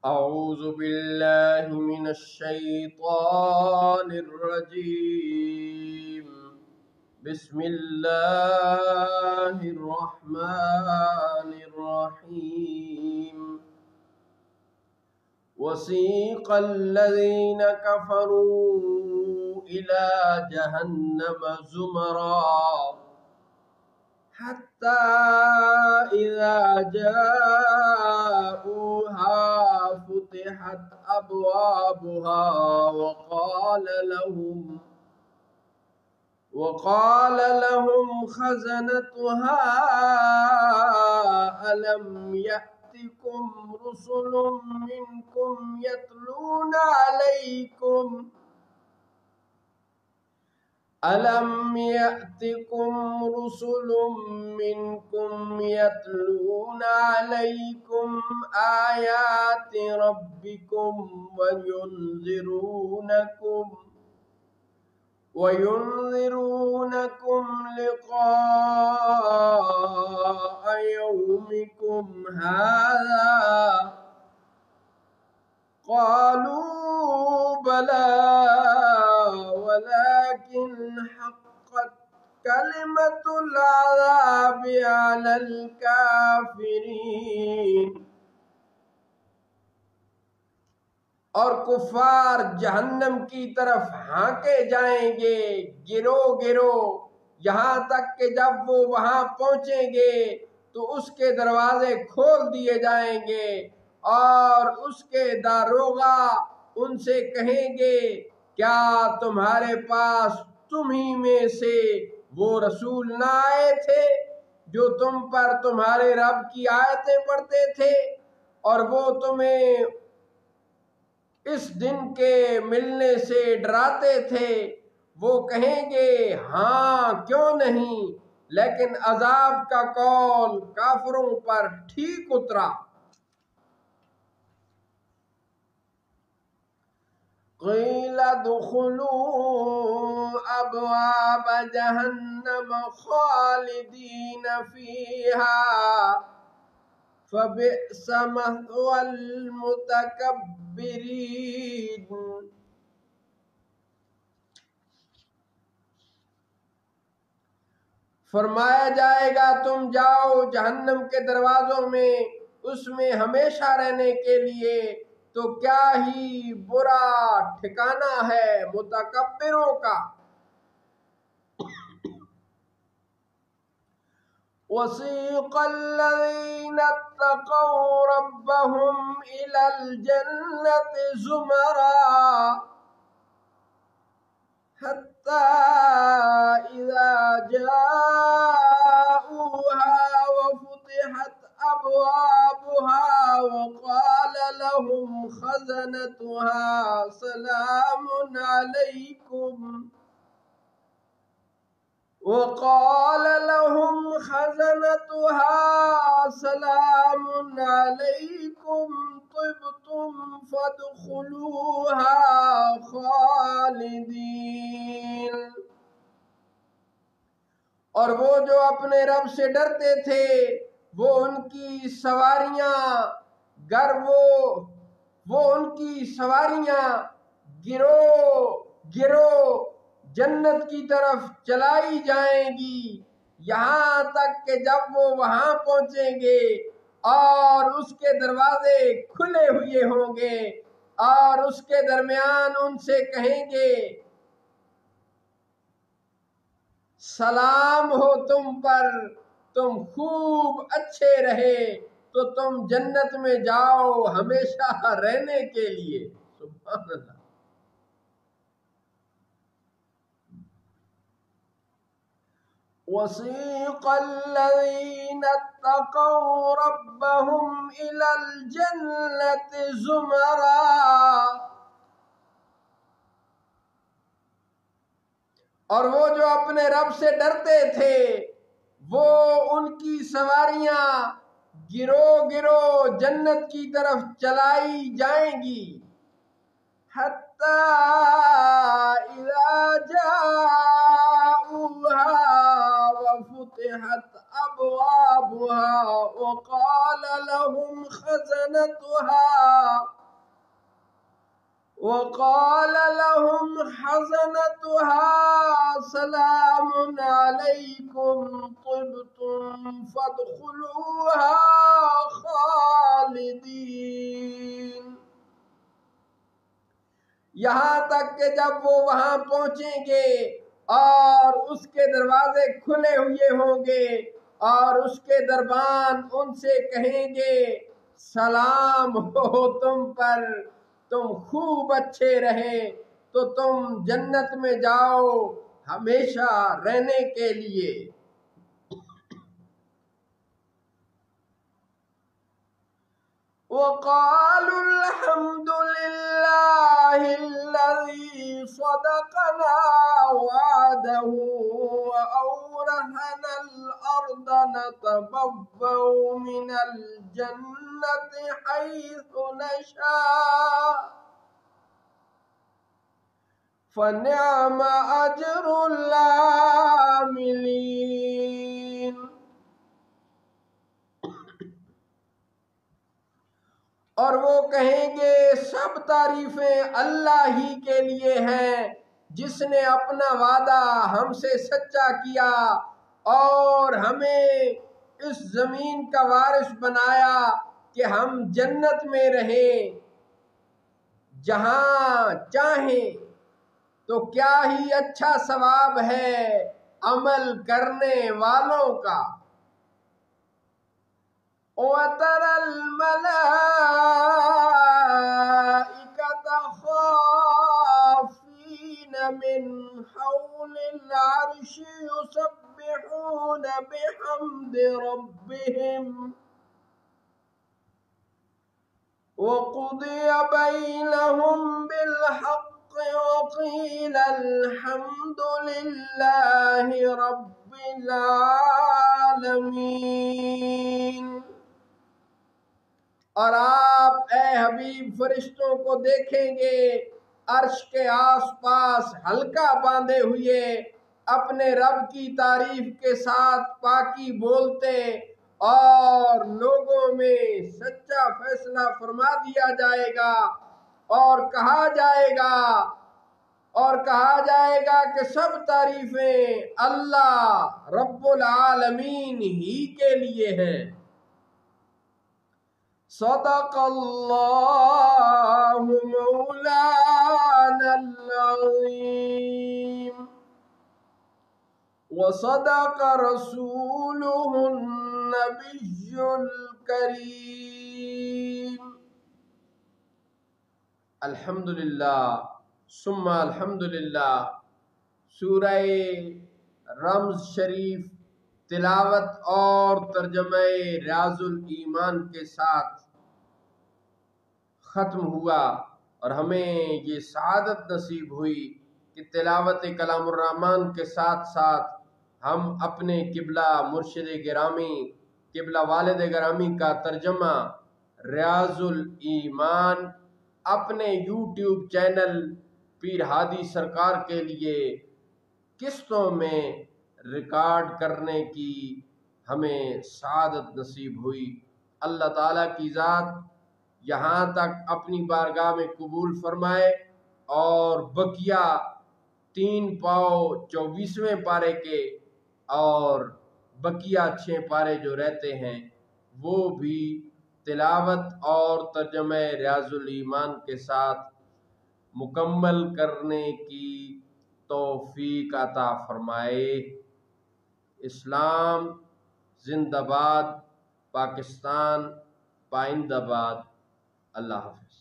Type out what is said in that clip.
أعوذ بالله من الشيطان الرجيم. بسم الله الرحمن الرحيم. وسيق الذين كفروا إلى جهنم زمرا حتى إذا جاءوها فتحت أبوابها وقال لهم خزنتها ألم يأتكم رسل منكم يتلون عليكم آيات ربكم وينذرونكم لقاء يومكم هذا؟ قالوا بلى ولكن حقت كلمة العذاب على الكافرين. اور کفار جہنم کی طرف ہانکے جائیں گے گرو گرو، یہاں تک کہ جب وہ وہاں پہنچیں گے تو اس کے دروازے کھول دیے جائیں گے اور اس کے داروغہ ان سے کہیں گے کیا تمہارے پاس تمہیں میں سے وہ رسول نہ آئے تھے جو تم پر تمہارے رب کی آیتیں پڑھتے تھے اور وہ تمہیں اس دن کے ملنے سے ڈراتے تھے؟ وہ کہیں گے ہاں کیوں نہیں، لیکن عذاب کا قول کافروں پر ٹھیک اترا۔ قیل ادخلوا ابواب جہنم خالدین فیہا فبئس مثوى المتکبرین۔ فرمایا جائے گا تم جاؤ جہنم کے دروازوں میں، اس میں ہمیشہ رہنے کے لیے، تو کیا ہی برا ٹھکانہ ہے متکبروں کا۔ وَسِيقَ الَّذِينَ اتَّقَوْا رَبَّهُمْ إِلَى الْجَنَّةِ زُمَرًا حَتَّى إِذَا جَاءُوهَا وَفُتِحَتْ أَبْوَابُهَا وَقَالَ لَهُمْ خَزَنَتُهَا سلام علیکم طبتم فادخلوها خالدین۔ اور وہ جو اپنے رب سے ڈرتے تھے وہ ان کی سواریاں گرو گرو جنت کی طرف چلائی جائیں گی، یہاں تک کہ جب وہ وہاں پہنچیں گے اور اس کے دروازے کھلے ہوئے ہوں گے اور اس کے درمیان ان سے کہیں گے سلام ہو تم پر، تم خوب اچھے رہے تو تم جنت میں جاؤ ہمیشہ رہنے کے لیے۔ سبحان اللہ۔ وَسِيقَ الَّذِينَ اتَّقَوْا رَبَّهُمْ إِلَى الْجَنَّةِ زُمَرًا، اور وہ جو اپنے رب سے ڈرتے تھے وہ ان کی سواریاں گرو گرو جنت کی طرف چلائی جائیں گی۔ حَتَّى إِذَا جَاءُوهَا وَفُتِحَتْ أَبْوَابُهَا وَقَالَ لَهُمْ خَزَنَتُهَا وقال لهم حزنتها سلام عليكم طبتم فادخلوها خالدین، یہاں تک کہ جب وہ وہاں پہنچیں گے اور اس کے دروازے کھلے ہوئے ہوں گے اور اس کے دربان ان سے کہیں گے سلام ہو تم پر، تم خوب اچھے رہے تو تم جنت میں جاؤ ہمیشہ رہنے کے لیے۔ وقالوا الحمد لله الذي صدقنا وعده وأورثنا الأرض نتبوأ من الجنة حيث نشاء فنعم أجر العاملين۔ اور وہ کہیں گے سب تعریفیں اللہ ہی کے لیے ہیں جس نے اپنا وعدہ ہم سے سچا کیا اور ہمیں اس زمین کا وارث بنایا کہ ہم جنت میں رہیں جہاں چاہیں۔ تو کیا ہی اچھا ثواب ہے عمل کرنے والوں کا۔ وَتَرَى الْمَلَائِكَةَ خَافِينَ مِنْ حَوْلِ الْعَرْشِ يُسَبِّحُونَ بِحَمْدِ رَبِّهِمْ وَقُضِيَ بَيْنَهُمْ بِالْحَقِّ وَقِيلَ الْحَمْدُ لِلَّهِ رَبِّ الْعَالَمِينَ۔ اور آپ اے حبیب فرشتوں کو دیکھیں گے عرش کے آس پاس حلقہ باندھے ہوئے اپنے رب کی تعریف کے ساتھ پاکی بولتے، اور لوگوں میں سچا فیصلہ فرما دیا جائے گا اور کہا جائے گا کہ سب تعریفیں اللہ رب العالمین ہی کے لیے ہیں۔ صدق اللہ مولانا العظیم وصدق رسوله النبی الکریم۔ الحمدللہ ثم الحمدللہ۔ سورہ رمز شریف تلاوت اور ترجمہ ریاض الایمان کے ساتھ ختم ہوا، اور ہمیں یہ سعادت نصیب ہوئی کہ تلاوت کلام الرحمن کے ساتھ ساتھ ہم اپنے قبلہ مرشد گرامی، قبلہ والد گرامی کا ترجمہ ریاض الایمان اپنے یوٹیوب چینل پیر ہادی سرکار کے لیے قسطوں میں ریکارڈ کرنے کی ہمیں سعادت نصیب ہوئی۔ اللہ تعالیٰ کی ذات یہاں تک اپنی بارگاہ میں قبول فرمائے، اور بقیہ 3 پاؤ 24ویں پارے کے اور بقیہ 6 پارے جو رہتے ہیں وہ بھی تلاوت اور ترجمہ ریاض الایمان کے ساتھ مکمل کرنے کی توفیق عطا فرمائے۔ اسلام زندہ باد، پاکستان پائندہ باد۔ اللہ حافظ۔